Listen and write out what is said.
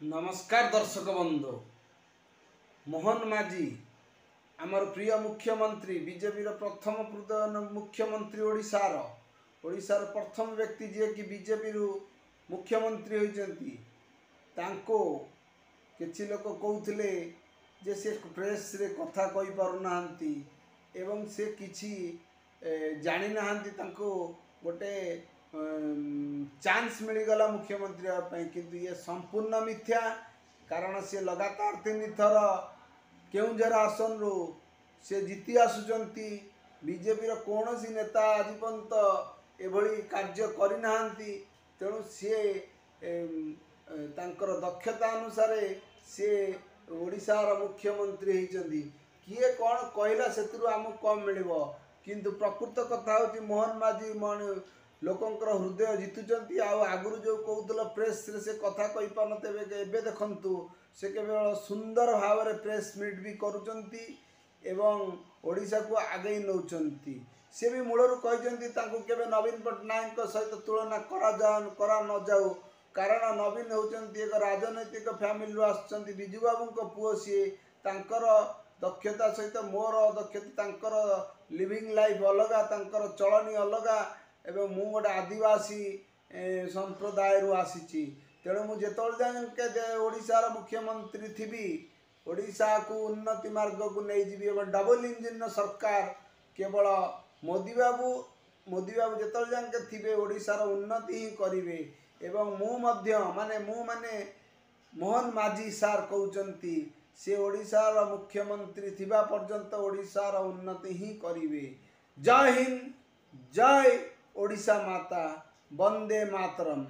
नमस्कार दर्शक बंधु। मोहन माझी आमर प्रिय मुख्यमंत्री बीजेपी प्रथम मुख्यमंत्री ओडिशार प्रथम व्यक्ति जी कि बीजेपी मुख्यमंत्री होती किसी लोक कहते जे से प्रेस रे कथा कही पारना एवं से किसी जानी ना गोटे चांस मिलगला मुख्यमंत्री होगापी किंतु ये संपूर्ण मिथ्या। कारण से लगातार 3 थर केउंझर आसन रू से जीति आसुचंती। बीजेपी कौन सी नेता आज पर्यंत एभली कार्य करना तेणु सी तांकर दक्षता अनुसार से ओडिशार मुख्यमंत्री होती। किए कौन कहला से आमको कम मिल किंतु प्रकृत कथा हूँ मोहन माझी लोकंर हृदय जितुंट। आगुरी जो कहूल प्रेस से कथा कही पारते एवं देखु से केवल सुंदर भाव में प्रेस मीट भी करुँच ओडिशा को आगे नौकरी। सी भी मूलर कहते नवीन पट्टनायक सहित तुलना करा न जाऊ। कारण नवीन होती एक राजनैतिक फैमिली आसुँच विजु बाबू पुओ सी दक्षता सहित मोर दक्षता लिविंग लाइफ अलग चलनी अलग एवं मु गोटे आदिवासी संप्रदाय आसी। तेणु मुझे ओडिशार मुख्यमंत्री थी ओडिशा को उन्नति मार्ग को नहीं जी एवं डबल इंजिन सरकार केवल मोदी बाबू जो जाके थे ओडिशार उन्नति ही करेंगे। एवं माने मोहन माझी सार कहते से ओडिशार मुख्यमंत्री थिबा पर्यंत ओडिशार उन्नति ही करेंगे। जय हिंद, जय ओडिशा माता, वंदे मातरम।